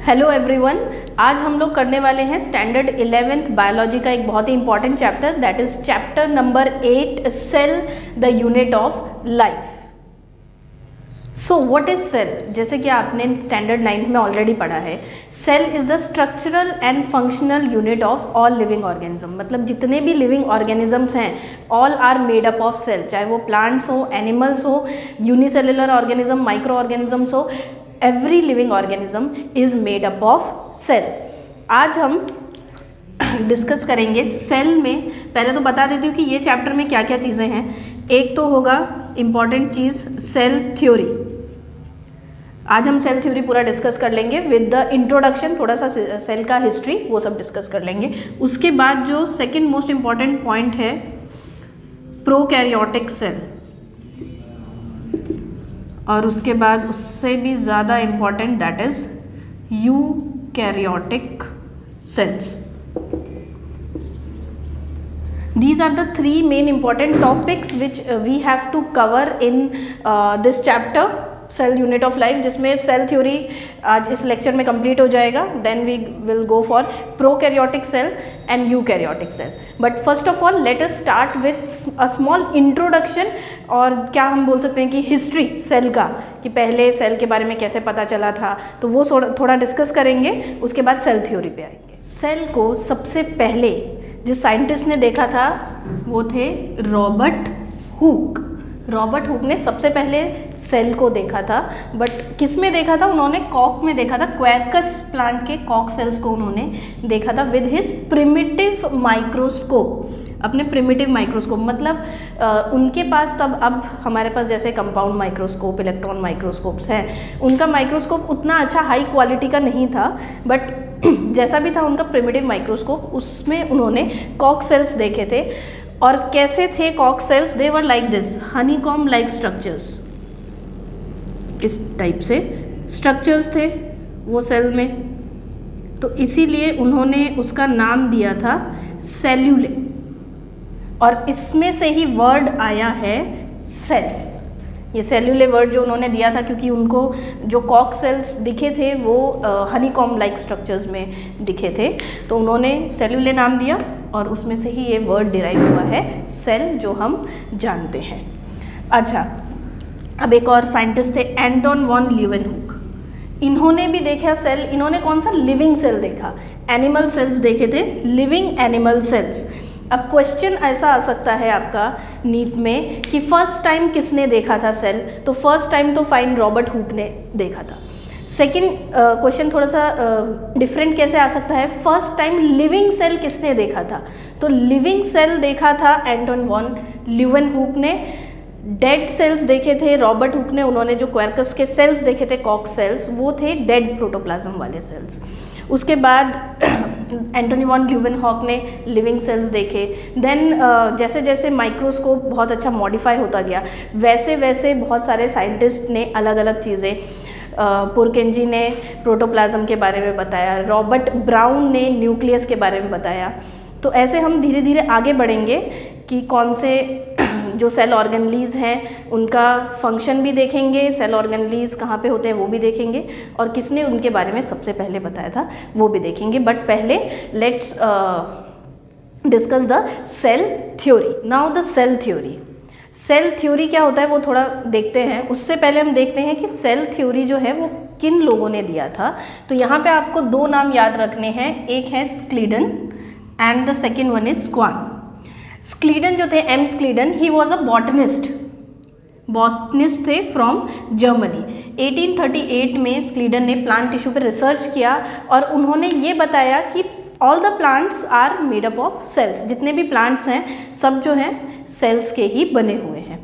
Hello everyone, आज हम लोग करने वाले हैं स्टैंडर्ड 11th बायोलॉजी का एक बहुत ही important chapter, that is chapter number 8, cell the unit of life. So what is cell? जैसे कि आपने स्टैंडर्ड 9th में ऑलरेडी पढ़ा है, cell is the structural and functional unit of all living organism. मतलब जितने भी लिविंग ऑर्गेनिजम्स हैं, all are made up of cell, चाहे वो प्लांट्स हो, एनिमल्स हो, यूनिसेलुलर ऑर्गेनिज्म, माइक्रो ऑर्गेनिजम्स हो, every living organism is made up of cell. आज हम डिस्कस करेंगे सेल में। पहले तो बता देती हूँ कि ये चैप्टर में क्या क्या चीज़ें हैं। एक तो होगा इम्पॉर्टेंट चीज़ सेल थ्योरी। आज हम सेल थ्योरी पूरा डिस्कस कर लेंगे विद द इंट्रोडक्शन, थोड़ा सा सेल का हिस्ट्री वो सब डिस्कस कर लेंगे। उसके बाद जो सेकंड मोस्ट इम्पॉर्टेंट पॉइंट है प्रोकैरियोटिक सेल, और उसके बाद उससे भी ज़्यादा important that is eukaryotic cells. These are the three main important topics which we have to cover in this chapter, cell unit of life, जिसमें सेल थ्योरी आज इस लेक्चर में कंप्लीट हो जाएगा। Then we will go for prokaryotic cell and eukaryotic cell. But first of all let us start with a small introduction, और क्या हम बोल सकते हैं कि हिस्ट्री सेल का, कि पहले सेल के बारे में कैसे पता चला था, तो वो थोड़ा डिस्कस करेंगे। उसके बाद सेल थ्योरी पे आएंगे। सेल को सबसे पहले जिस साइंटिस्ट ने देखा था वो थे रॉबर्ट हुक। रॉबर्ट हुक ने सबसे पहले सेल को देखा था, बट किस में देखा था? उन्होंने कॉक में देखा था। क्वेर्कस प्लांट के कॉक सेल्स को उन्होंने देखा था विद हिज प्रिमिटिव माइक्रोस्कोप, अपने प्रिमिटिव माइक्रोस्कोप। मतलब उनके पास तब, अब हमारे पास जैसे कंपाउंड माइक्रोस्कोप, इलेक्ट्रॉन माइक्रोस्कोप्स हैं, उनका माइक्रोस्कोप उतना अच्छा हाई क्वालिटी का नहीं था, बट जैसा भी था उनका प्रिमिटिव माइक्रोस्कोप, उसमें उन्होंने कॉक सेल्स देखे थे। और कैसे थे कॉक cells? They were like this, honeycomb like structures. इस टाइप से स्ट्रक्चर्स थे वो सेल में, तो इसीलिए उन्होंने उसका नाम दिया था सेल्यूले, और इसमें से ही वर्ड आया है सेल। ये सेल्यूले वर्ड जो उन्होंने दिया था क्योंकि उनको जो कॉक सेल्स दिखे थे वो हनीकॉम लाइक स्ट्रक्चर्स में दिखे थे, तो उन्होंने सेल्यूले नाम दिया, और उसमें से ही ये वर्ड डिराइव हुआ है सेल, जो हम जानते हैं। अच्छा, अब एक और साइंटिस्ट थे एंटोन वॉन लीeuwenhoek। इन्होंने भी देखा सेल। इन्होंने कौन सा? लिविंग सेल देखा। एनिमल सेल्स देखे थे, लिविंग एनिमल सेल्स। अब क्वेश्चन ऐसा आ सकता है आपका नीट में कि फर्स्ट टाइम किसने देखा था सेल? तो फर्स्ट टाइम तो फाइन रॉबर्ट हुक ने देखा था। सेकंड क्वेश्चन थोड़ा सा डिफरेंट कैसे आ सकता है? फर्स्ट टाइम लिविंग सेल किसने देखा था? तो लिविंग सेल देखा था एंटोन वॉन लीeuwenhoek ने। डेड सेल्स देखे थे रॉबर्ट हुक ने। उन्होंने जो क्वेर्कस के सेल्स देखे थे, कॉक सेल्स, वो थे डेड प्रोटोप्लाज्म वाले सेल्स। उसके बाद एंटोनी वॉन लीeuwenhoek ने लिविंग सेल्स देखे। देन जैसे जैसे माइक्रोस्कोप बहुत अच्छा मॉडिफाई होता गया, वैसे वैसे बहुत सारे साइंटिस्ट ने अलग अलग चीज़ें, पुरकेंजी ने प्रोटोप्लाज्म के बारे में बताया, रॉबर्ट ब्राउन ने न्यूक्लियस के बारे में बताया। तो ऐसे हम धीरे धीरे आगे बढ़ेंगे कि कौन से जो सेल ऑर्गेनलीज हैं उनका फंक्शन भी देखेंगे, सेल ऑर्गेनलीज कहाँ पे होते हैं वो भी देखेंगे, और किसने उनके बारे में सबसे पहले बताया था वो भी देखेंगे। बट पहले let's discuss the cell theory. Now the cell theory. Cell theory क्या होता है वो थोड़ा देखते हैं। उससे पहले हम देखते हैं कि सेल थ्योरी जो है वो किन लोगों ने दिया था। तो यहाँ पे आपको दो नाम याद रखने हैं, एक है Schleiden and the second one is Schwann. Schleiden जो थे, M Schleiden, he was a botanist थे फ्रॉम जर्मनी। 1838 में स्क्लीडन ने प्लांट टिश्यू पर रिसर्च किया, और उन्होंने ये बताया कि all the plants are made up of cells. जितने भी प्लांट्स हैं सब जो हैं सेल्स के ही बने हुए हैं।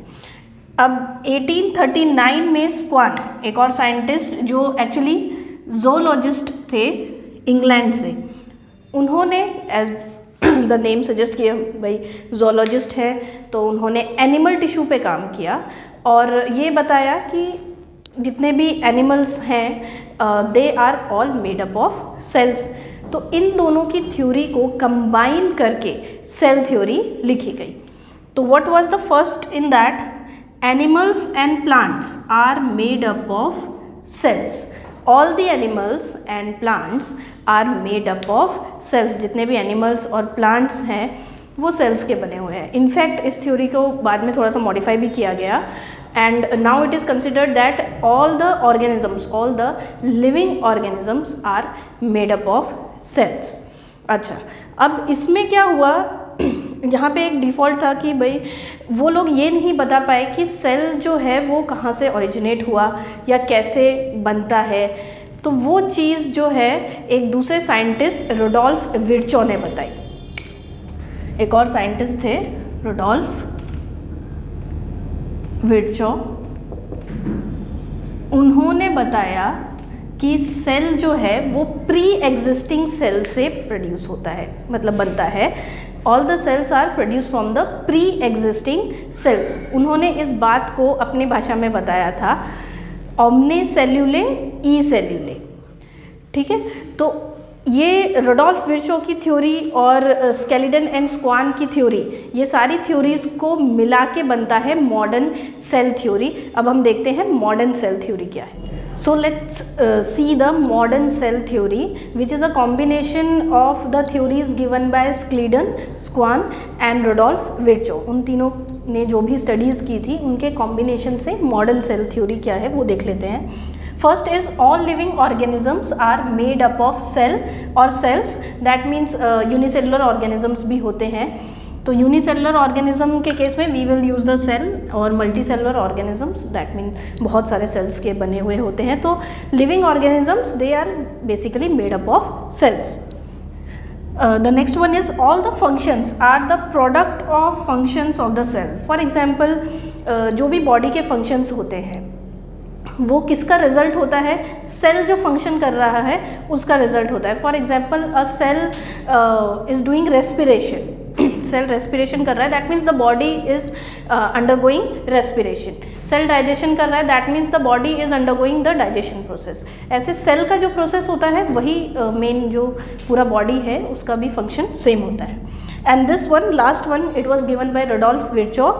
अब 1839 में स्क्वान, एक और साइंटिस्ट जो एक्चुअली जोलॉजिस्ट थे इंग्लैंड से, उन्होंने एज द नेम सजेस्ट किया, भाई जोलॉजिस्ट है, तो उन्होंने एनिमल टिश्यू पे काम किया, और ये बताया कि जितने भी एनिमल्स हैं they are all made up of cells. तो इन दोनों की थ्योरी को कंबाइन करके सेल थ्योरी लिखी गई। तो what was the first in that? Animals and plants are made up of cells. All the animals and plants are made up of cells. जितने भी एनिमल्स और प्लांट्स हैं वो सेल्स के बने हुए हैं। इनफैक्ट इस थ्योरी को बाद में थोड़ा सा मॉडिफाई भी किया गया, and now it is considered that all the organisms, all the living organisms are made up of cells. अच्छा, अब इसमें क्या हुआ, यहाँ पे एक डिफ़ॉल्ट था कि भाई वो लोग ये नहीं बता पाए कि सेल जो है वो कहाँ से ओरिजिनेट हुआ या कैसे बनता है। तो वो चीज़ जो है एक दूसरे साइंटिस्ट रुडोल्फ विर्चो ने बताई। एक और साइंटिस्ट थे रुडोल्फ विर्चो, उन्होंने बताया कि सेल जो है वो प्री एग्जिस्टिंग सेल से प्रोड्यूस होता है, मतलब बनता है। All the cells are produce from the pre existing cells. उन्होंने इस बात को अपनी भाषा में बताया था ओमने सेल्यूले ई सेल्यूले। ठीक है, तो ये रुडोल्फ विर्चो की थ्योरी और स्केलिटन एंड स्क्वान की थ्योरी, ये सारी थ्योरीज को मिला के बनता है मॉडर्न सेल थ्योरी। अब हम देखते हैं मॉडर्न सेल थ्योरी क्या है। So let's see the modern cell theory, which is a combination of the theories given by Schleiden, Swan and Rudolf Virchow। उन तीनों ने जो भी स्टडीज़ की थी उनके कॉम्बिनेशन से मॉडर्न सेल थ्योरी क्या है वो देख लेते हैं। First is all living organisms are made up of cell और cells, that means unicellular organisms भी होते हैं। तो यूनिसेलुलर ऑर्गेनिज्म के केस में we will use the cell, और मल्टीसेलुलर ऑर्गेनिजम्स दैट मीन बहुत सारे सेल्स के बने हुए होते हैं। तो living organisms they are basically made up of cells. The next one is all the functions are the product of functions of the cell. For example जो भी बॉडी के फंक्शंस होते हैं वो किसका रिजल्ट होता है, सेल जो फंक्शन कर रहा है उसका रिजल्ट होता है। For example a cell is doing respiration, cell respiration कर रहा है, that means the body is undergoing respiration. Cell digestion कर रहा है, that means the body is undergoing the digestion process. ऐसे सेल का जो प्रोसेस होता है वही मेन जो पूरा बॉडी है उसका भी फंक्शन सेम होता है। And this one last one it was given by Rudolf Virchow.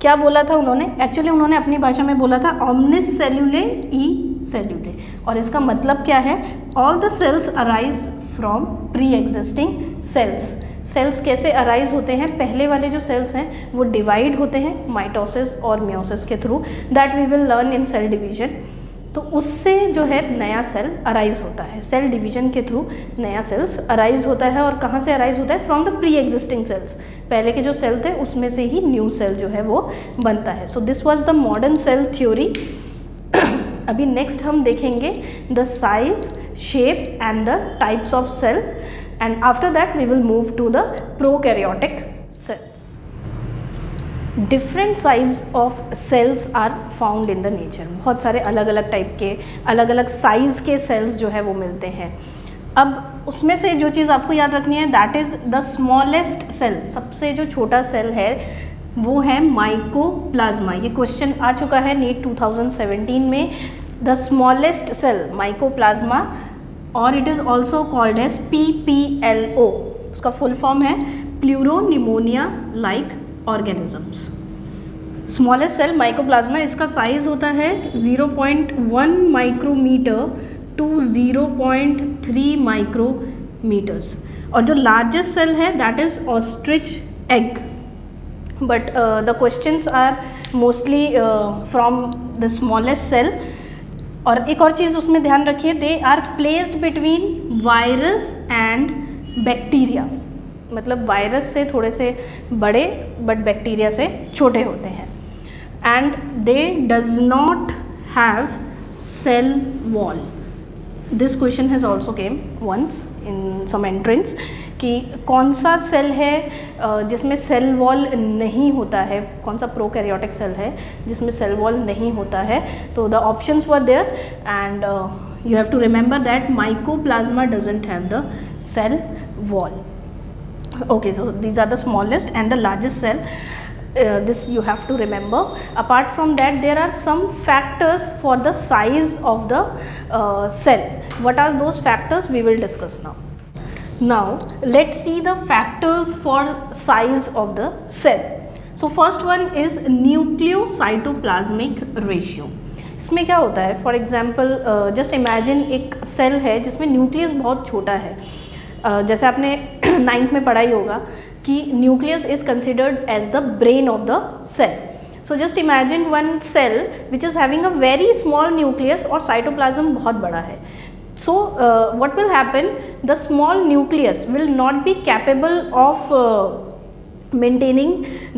क्या बोला था उन्होंने, एक्चुअली उन्होंने अपनी भाषा में बोला था ओमनिस सेल्यूले ई सेल्यूले, और इसका मतलब क्या है, all the cells arise from pre existing cells. Cells कैसे अराइज होते हैं, पहले वाले जो सेल्स हैं वो डिवाइड होते हैं माइटोसिस और मियोसिस के through, that we will learn in cell division. तो उससे जो है नया सेल अराइज होता है, सेल डिवीजन के थ्रू नया सेल्स अराइज होता है। और कहाँ से अराइज होता है, from the pre existing cells. पहले के जो सेल थे उसमें से ही न्यू सेल जो है वो बनता है। So this was the modern cell theory. अभी नेक्स्ट हम देखेंगे the size, shape and the types of cell, and after that we will move to the prokaryotic cells. Different size of cells are found in the nature। बहुत सारे अलग अलग type के अलग अलग साइज़ के सेल्स जो है वो मिलते हैं। अब उसमें से जो चीज़ आपको याद रखनी है that is the smallest cell. सबसे जो छोटा सेल है वो है माइकोप्लाज्मा। ये क्वेश्चन आ चुका है नीट 2017 में। द स्मॉलेस्ट सेल माइकोप्लाज्मा, और it is also called as PPLO। उसका फुल फॉर्म है pleuropneumonia like organisms. Smallest cell mycoplasma, इसका साइज होता है 0.1 माइक्रोमीटर टू 0.3 माइक्रोमीटर्स। और जो लार्जेस्ट सेल है that is ostrich egg. But the questions are mostly from the smallest cell. और एक और चीज़ उसमें ध्यान रखिए, they are placed between virus and bacteria. मतलब वायरस से थोड़े से बड़े बट बैक्टीरिया से छोटे होते हैं। And they does not have cell wall. This question has also came once in some entrance कि कौन सा सेल है जिसमें सेल वॉल नहीं होता है, कौन सा प्रोकैरियोटिक सेल है जिसमें सेल वॉल नहीं होता है। तो the options were there and you have to remember that mycoplasma doesn't have the cell wall. Okay, so these are the smallest and the largest cell. This you have to remember. Apart from that, there are some factors for the size of the cell. What are those factors? We will discuss now. Now, let's see the factors for size of the cell. So, first one is nucleocytoplasmic ratio. इसमें क्या होता है, for example just imagine एक cell है जिसमें nucleus बहुत छोटा है. जैसे आपने 9th में पढ़ा ही होगा कि nucleus is considered as the brain of the cell. So just imagine one cell which is having a very small nucleus और cytoplasm बहुत बड़ा है. So what will happen? The small nucleus will not be capable of maintaining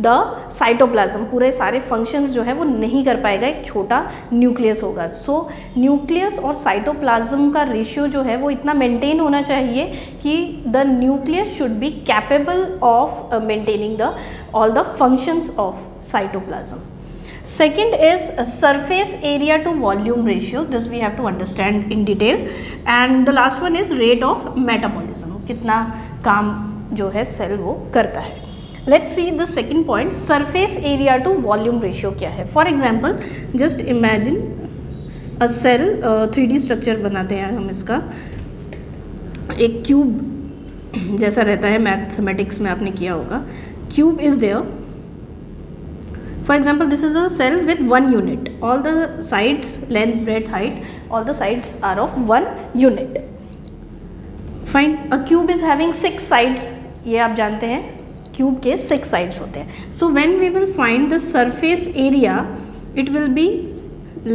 the cytoplasm. पूरे सारे functions जो है वो नहीं कर पाएगा, एक छोटा न्यूक्लियस होगा. So न्यूक्लियस और साइटोप्लाज्म का रेशियो जो है वो इतना मेंटेन होना चाहिए कि the nucleus should be capable of maintaining the all the functions of cytoplasm. Second is surface area to volume ratio. This we have to understand in detail. And the last one is rate of metabolism. कितना काम जो है cell वो करता है. Let's see the second point. Surface area to volume ratio क्या है? For example, just imagine a cell. 3D structure बनाते हैं हम इसका. एक क्यूब जैसा रहता है, मैथमेटिक्स में आपने किया होगा. Cube is there. For example, this is a cell with 1 unit. All the sides, length, breadth, height, all the sides are of 1 unit. Fine. A cube is having 6 sides. ये आप जानते हैं, cube के 6 sides होते हैं. So when we will find the surface area, it will be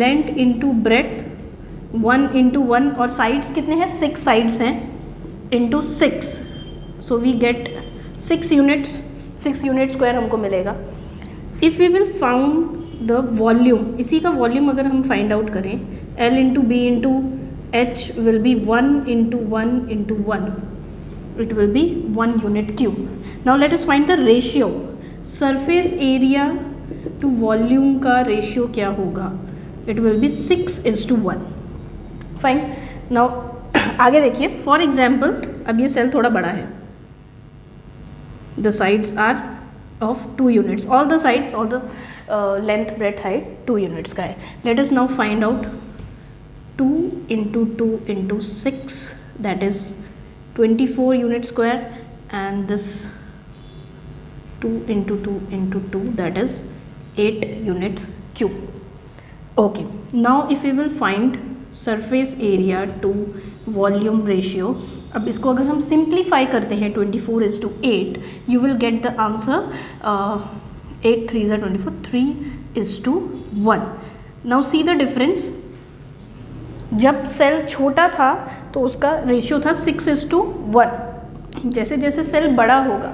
length into breadth 1 into 1 और sides कितने हैं? 6 sides हैं into 6. So we get 6 units. 6 unit square हमको मिलेगा. If we will found the volume, इसी का वॉल्यूम अगर हम फाइंड आउट करें, L into B into H will be 1 into 1 into 1. It will be 1 unit cube. Now let us find the ratio. Surface area to volume का ratio क्या होगा? It will be 6:1. Fine. Now आगे देखिए. For example, अब ये cell थोड़ा बड़ा है. The sides are of 2 units. All the sides, all the length, breadth, height 2 units का है. Let us now find out 2 into 2 into 6, that is 24 unit square, and this 2 into 2 into 2, that is 8 units cube. Okay. Now if we will find surface area to volume ratio, अब इसको अगर हम simplify करते हैं 24:8, you will get the answer 8 3 24, 3:1. Now see the difference. जब cell छोटा था तो उसका रेशियो था 6:1. जैसे जैसे सेल बड़ा होगा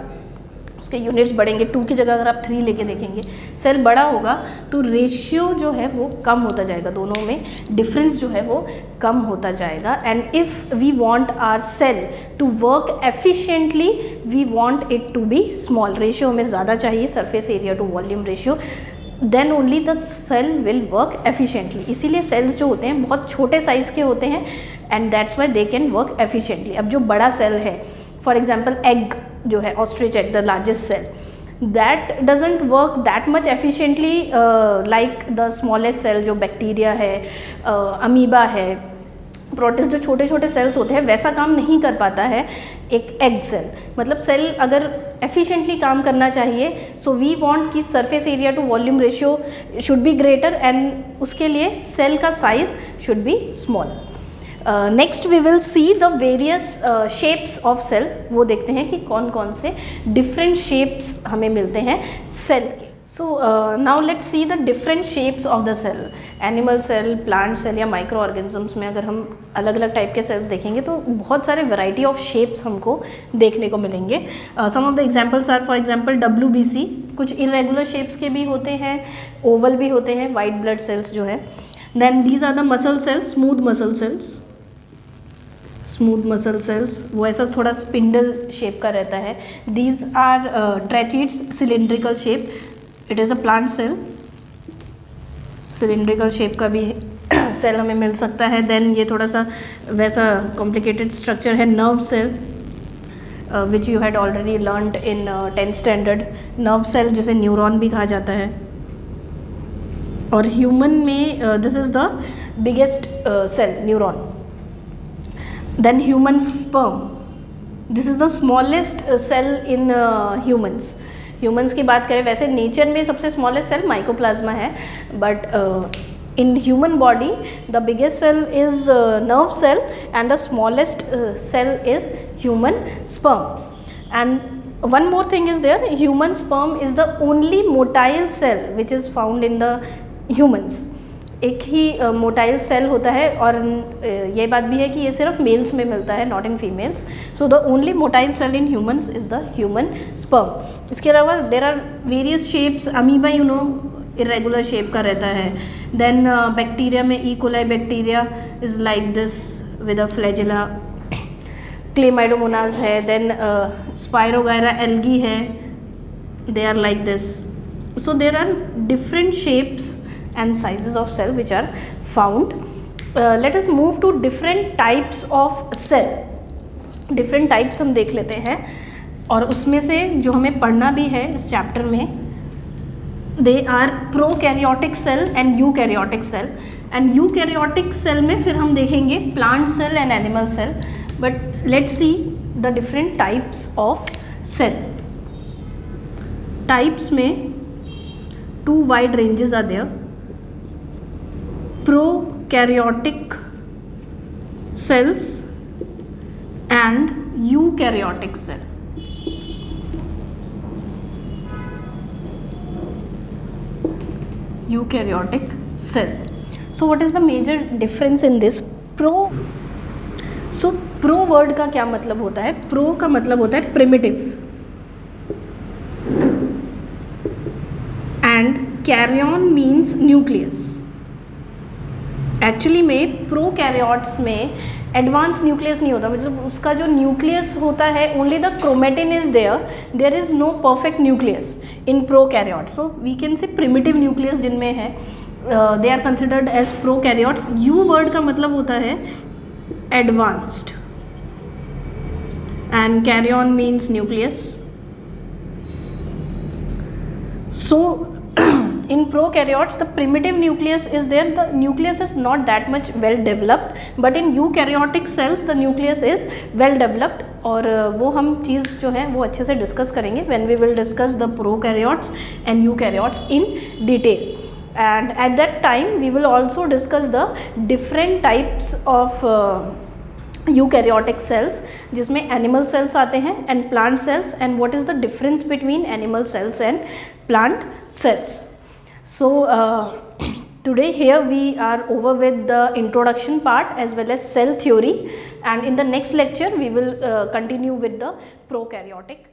उसके यूनिट्स बढ़ेंगे. 2 की जगह अगर आप 3 लेके देखेंगे, सेल बड़ा होगा तो रेशियो जो है वो कम होता जाएगा. दोनों में डिफरेंस जो है वो कम होता जाएगा. And if we want our cell to work efficiently, we want it to be small. Ratio हमें ज़्यादा चाहिए, surface area to volume ratio, then only the cell will work efficiently. इसीलिए सेल्स जो होते हैं बहुत छोटे साइज़ के होते हैं, and that's why they can work efficiently. अब जो बड़ा सेल है, फॉर एग्जाम्पल एग जो है, ostrich egg, the largest cell, that doesn't work that much efficiently like the smallest cell जो बैक्टीरिया है, अमीबा है, प्रोटिस्ट, जो छोटे छोटे सेल्स होते हैं, वैसा काम नहीं कर पाता है एक एग सेल. मतलब सेल अगर एफिशिएंटली काम करना चाहिए, सो वी वांट कि surface area to volume ratio should be greater, and उसके लिए सेल का size should be small. Next we will see the various shapes of cell. वो देखते हैं कि कौन कौन से डिफरेंट शेप्स हमें मिलते हैं सेल के. So now let's see the different shapes of the cell. Animal cell, plant cell या माइक्रो ऑर्गेनिजम्स में अगर हम अलग अलग टाइप के सेल्स देखेंगे तो बहुत सारे वैरायटी ऑफ शेप्स हमको देखने को मिलेंगे. Some of the examples are, for example WBC. कुछ इरेगुलर शेप्स के भी होते हैं, ओवल भी होते हैं, वाइट ब्लड सेल्स जो है. Then these are the muscle cells, smooth muscle cells. Smooth muscle cells वो ऐसा थोड़ा स्पिंडल शेप का रहता है. These are tracheids, cylindrical shape. It is a plant cell. Cylindrical shape का भी सेल हमें मिल सकता है. देन ये थोड़ा सा वैसा कॉम्प्लिकेटेड स्ट्रक्चर है, nerve cell, which you had already learned in 10th standard. Nerve cell जिसे न्यूरॉन भी कहा जाता है. और ह्यूमन में this is the biggest cell, neuron. Then human sperm. This is the smallest cell in humans. Humans की बात करें, वैसे नेचर में सबसे स्मॉलेस्ट सेल माइकोप्लाज्मा है, but In human body, the biggest cell is nerve cell and the smallest cell is human sperm. And one more thing is there, human sperm is the only motile cell which is found in the humans. एक ही motile cell होता है, और ये बात भी है कि ये सिर्फ मेल्स में मिलता है, not in females. So the only motile cell in humans is the human sperm. इसके अलावा there are various shapes. Amoeba you know irregular shape का रहता है. देन बैक्टीरिया में E coli bacteria is like this with a flagella. Chlamydomonas है. Then spirogyra algae है, they are like this. So there are different shapes and sizes of cell which are found. Let us move to different types of cell. different types हम देख लेते हैं, और उसमें से जो हमें पढ़ना भी है इस चैप्टर में, they are prokaryotic cell and eukaryotic cell. and eukaryotic cell में फिर हम देखेंगे plant cell and animal cell. but let's see the different types of cell. types में two wide ranges are there. prokaryotic cells and eukaryotic cell. eukaryotic cell. So what is the major difference in this? So pro word का क्या मतलब होता है? pro का मतलब होता है primitive, and carrion means nucleus. Actually में प्रोकैरियोट्स में एडवांस न्यूक्लियस नहीं होता, मतलब उसका जो न्यूक्लियस होता है only the chromatin is there is no perfect nucleus in prokaryotes. So we can say primitive nucleus जिनमें है, they are considered as prokaryotes. Eu word का मतलब होता है advanced, and karyon means nucleus. So in prokaryotes the primitive nucleus is there, the nucleus is not that much well developed, but in eukaryotic cells the nucleus is well developed. और वो हम चीज़ जो है वो अच्छे से डिस्कस करेंगे when we will discuss the prokaryotes and eukaryotes in detail. and at that time we will also discuss the different types of eukaryotic cells, जिसमें animal cells आते हैं and plant cells, and what is the difference between animal cells and plant cells. So today here we are over with the introduction part as well as cell theory, and in the next lecture we will continue with the prokaryotic